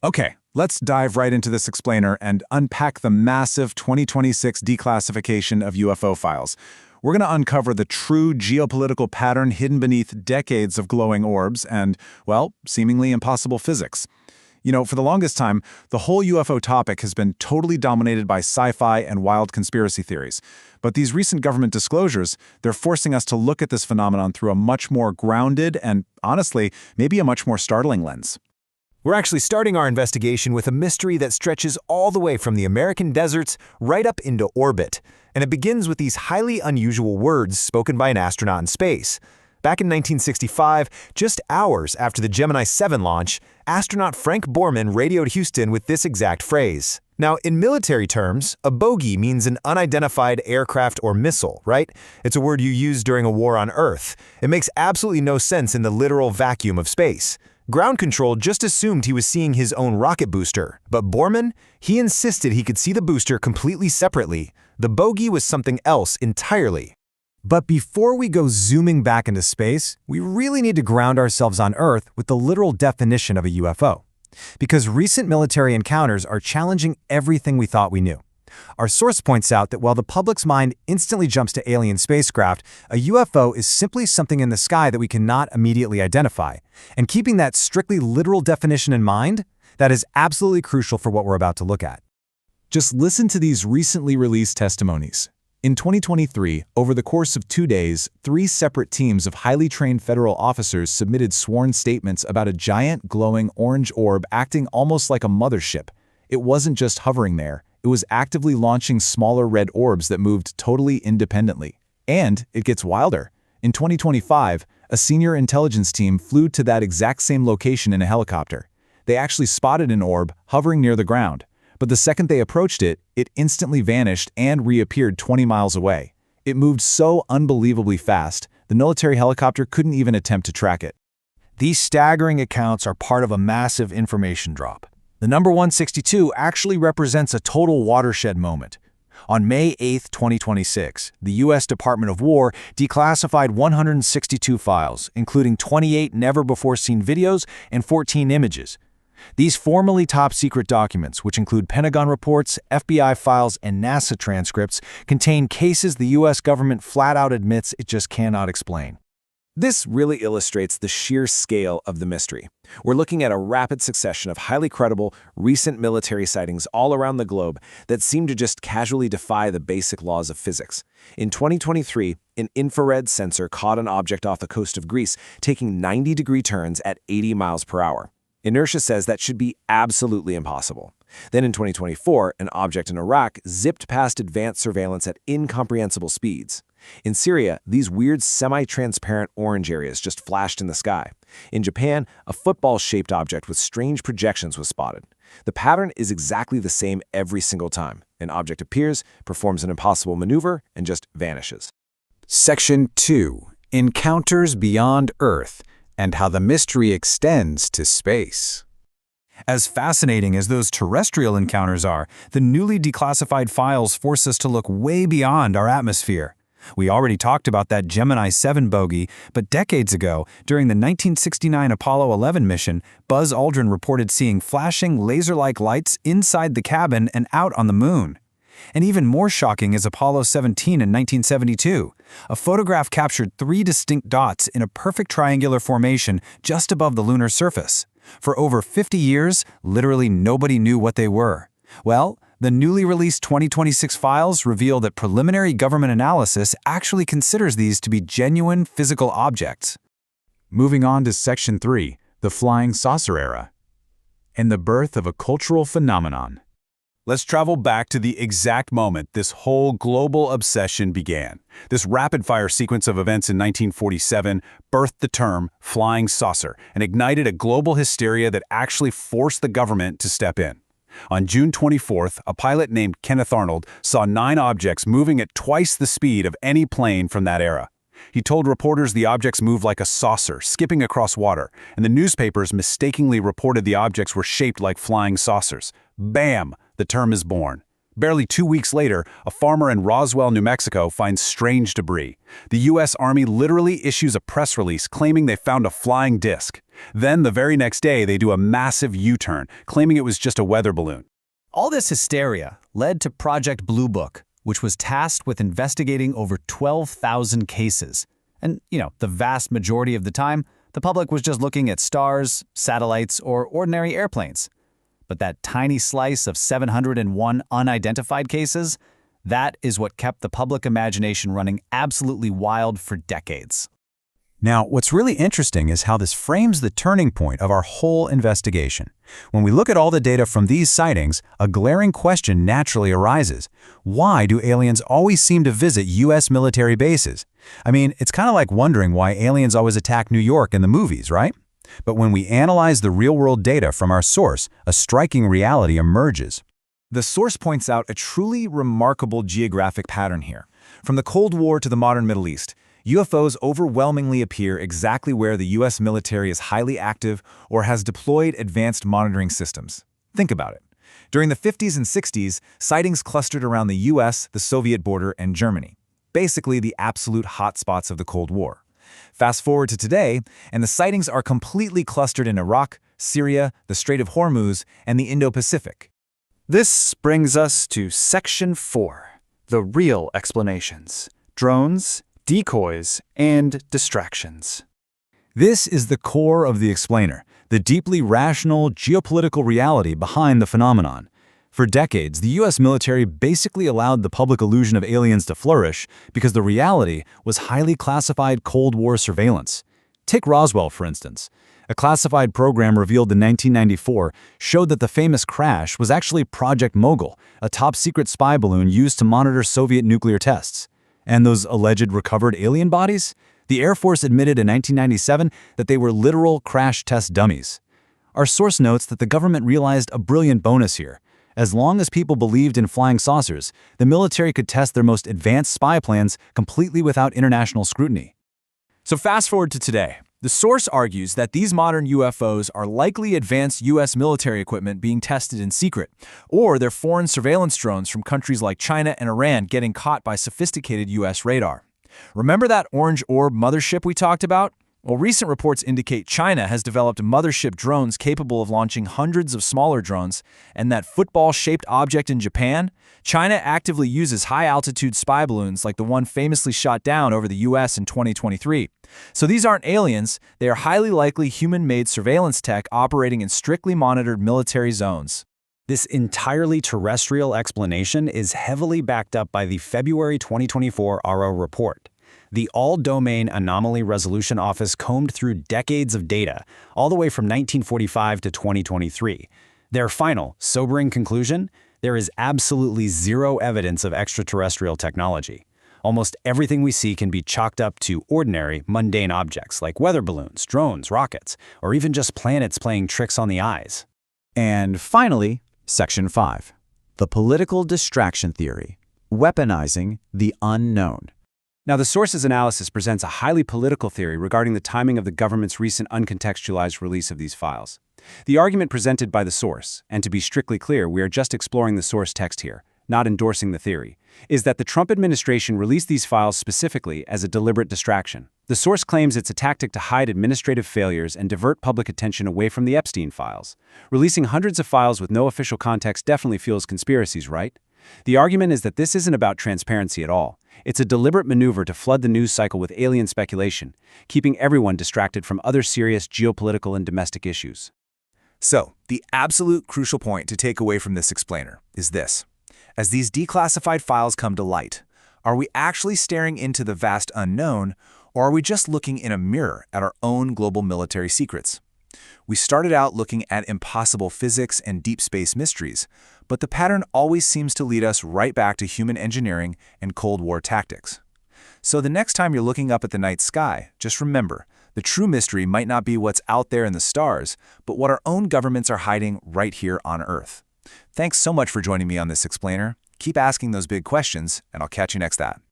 Okay, let's dive right into this explainer and unpack the massive 2026 declassification of UFO files. We're going to uncover the true geopolitical pattern hidden beneath decades of glowing orbs and, well, seemingly impossible physics. For the longest time, the whole UFO topic has been totally dominated by sci-fi and wild conspiracy theories. But these recent government disclosures, they're forcing us to look at this phenomenon through a much more grounded and, honestly, maybe a much more startling lens. We're actually starting our investigation with a mystery that stretches all the way from the American deserts right up into orbit. And it begins with these highly unusual words spoken by an astronaut in space. Back in 1965, just hours after the Gemini 7 launch, astronaut Frank Borman radioed Houston with this exact phrase. Now, in military terms, a bogey means an unidentified aircraft or missile, right? It's a word you use during a war on Earth. It makes absolutely no sense in the literal vacuum of space. Ground control just assumed he was seeing his own rocket booster, but Borman, he insisted he could see the booster completely separately. The bogey was something else entirely. But before we go zooming back into space, we really need to ground ourselves on Earth with the literal definition of a UFO. Because recent military encounters are challenging everything we thought we knew. Our source points out that while the public's mind instantly jumps to alien spacecraft, a UFO is simply something in the sky that we cannot immediately identify. And keeping that strictly literal definition in mind, that is absolutely crucial for what we're about to look at. Just listen to these recently released testimonies. In 2023, over the course of 2 days, 3 separate teams of highly trained federal officers submitted sworn statements about a giant glowing orange orb acting almost like a mothership. It wasn't just hovering there. It was actively launching smaller red orbs that moved totally independently. And it gets wilder. In 2025, a senior intelligence team flew to that exact same location in a helicopter. They actually spotted an orb hovering near the ground. But the second they approached it, it instantly vanished and reappeared 20 miles away. It moved so unbelievably fast, the military helicopter couldn't even attempt to track it. These staggering accounts are part of a massive information drop. The number 162 actually represents a total watershed moment. On May 8, 2026, the U.S. Department of War declassified 162 files, including 28 never-before-seen videos and 14 images. These formerly top-secret documents, which include Pentagon reports, FBI files, and NASA transcripts, contain cases the U.S. government flat-out admits it just cannot explain. This really illustrates the sheer scale of the mystery. We're looking at a rapid succession of highly credible, recent military sightings all around the globe that seem to just casually defy the basic laws of physics. In 2023, an infrared sensor caught an object off the coast of Greece taking 90-degree turns at 80 miles per hour. Inertia says that should be absolutely impossible. Then in 2024, an object in Iraq zipped past advanced surveillance at incomprehensible speeds. In Syria, these weird semi-transparent orange areas just flashed in the sky. In Japan, a football-shaped object with strange projections was spotted. The pattern is exactly the same every single time. An object appears, performs an impossible maneuver, and just vanishes. Section 2. Encounters Beyond Earth and How the Mystery Extends to Space. As fascinating as those terrestrial encounters are, the newly declassified files force us to look way beyond our atmosphere. We already talked about that Gemini 7 bogey, but decades ago, during the 1969 Apollo 11 mission, Buzz Aldrin reported seeing flashing laser-like lights inside the cabin and out on the moon. And even more shocking is Apollo 17 in 1972. A photograph captured 3 distinct dots in a perfect triangular formation just above the lunar surface. For over 50 years, literally nobody knew what they were. Well, the newly released 2026 files reveal that preliminary government analysis actually considers these to be genuine physical objects. Moving on to Section 3, the Flying Saucer Era, and the birth of a cultural phenomenon. Let's travel back to the exact moment this whole global obsession began. This rapid-fire sequence of events in 1947 birthed the term flying saucer and ignited a global hysteria that actually forced the government to step in. On June 24th, a pilot named Kenneth Arnold saw 9 objects moving at twice the speed of any plane from that era. He told reporters the objects moved like a saucer, skipping across water, and the newspapers mistakenly reported the objects were shaped like flying saucers. Bam! The term is born. Barely 2 weeks later, a farmer in Roswell, New Mexico finds strange debris. The U.S. Army literally issues a press release claiming they found a flying disc. Then the very next day, they do a massive U-turn, claiming it was just a weather balloon. All this hysteria led to Project Blue Book, which was tasked with investigating over 12,000 cases. And, the vast majority of the time, the public was just looking at stars, satellites, or ordinary airplanes. But that tiny slice of 701 unidentified cases, that is what kept the public imagination running absolutely wild for decades. Now, what's really interesting is how this frames the turning point of our whole investigation. When we look at all the data from these sightings, a glaring question naturally arises. Why do aliens always seem to visit U.S. military bases? I mean, it's kind of like wondering why aliens always attack New York in the movies, right? But when we analyze the real-world data from our source, a striking reality emerges. The source points out a truly remarkable geographic pattern here. From the Cold War to the modern Middle East, UFOs overwhelmingly appear exactly where the U.S. military is highly active or has deployed advanced monitoring systems. Think about it. During the 50s and 60s, sightings clustered around the U.S., the Soviet border, and Germany, basically the absolute hotspots of the Cold War. Fast forward to today, and the sightings are completely clustered in Iraq, Syria, the Strait of Hormuz, and the Indo-Pacific. This brings us to Section 4, the real explanations: drones, decoys, and distractions. This is the core of the explainer, the deeply rational geopolitical reality behind the phenomenon. For decades, the U.S. military basically allowed the public illusion of aliens to flourish because the reality was highly classified Cold War surveillance. Take Roswell, for instance. A classified program revealed in 1994 showed that the famous crash was actually Project Mogul, a top-secret spy balloon used to monitor Soviet nuclear tests. And those alleged recovered alien bodies? The Air Force admitted in 1997 that they were literal crash test dummies. Our source notes that the government realized a brilliant bonus here. As long as people believed in flying saucers, the military could test their most advanced spy plans completely without international scrutiny. So fast forward to today. The source argues that these modern UFOs are likely advanced U.S. military equipment being tested in secret, or they're foreign surveillance drones from countries like China and Iran getting caught by sophisticated U.S. radar. Remember that orange orb mothership we talked about? Well, recent reports indicate China has developed mothership drones capable of launching hundreds of smaller drones, and that football-shaped object in Japan? China actively uses high-altitude spy balloons like the one famously shot down over the U.S. in 2023. So these aren't aliens, they are highly likely human-made surveillance tech operating in strictly monitored military zones. This entirely terrestrial explanation is heavily backed up by the February 2024 RO report. The All-Domain Anomaly Resolution Office combed through decades of data, all the way from 1945 to 2023. Their final, sobering conclusion? There is absolutely zero evidence of extraterrestrial technology. Almost everything we see can be chalked up to ordinary, mundane objects like weather balloons, drones, rockets, or even just planets playing tricks on the eyes. And finally, Section 5, the political distraction theory, weaponizing the unknown. Now, the source's analysis presents a highly political theory regarding the timing of the government's recent uncontextualized release of these files. The argument presented by the source, and to be strictly clear, we are just exploring the source text here, not endorsing the theory, is that the Trump administration released these files specifically as a deliberate distraction. The source claims it's a tactic to hide administrative failures and divert public attention away from the Epstein files. Releasing hundreds of files with no official context definitely fuels conspiracies, right? The argument is that this isn't about transparency at all. It's a deliberate maneuver to flood the news cycle with alien speculation, keeping everyone distracted from other serious geopolitical and domestic issues. So, the absolute crucial point to take away from this explainer is this. As these declassified files come to light, are we actually staring into the vast unknown, or are we just looking in a mirror at our own global military secrets? We started out looking at impossible physics and deep space mysteries, but the pattern always seems to lead us right back to human engineering and Cold War tactics. So the next time you're looking up at the night sky, just remember, the true mystery might not be what's out there in the stars, but what our own governments are hiding right here on Earth. Thanks so much for joining me on this explainer. Keep asking those big questions, and I'll catch you next time.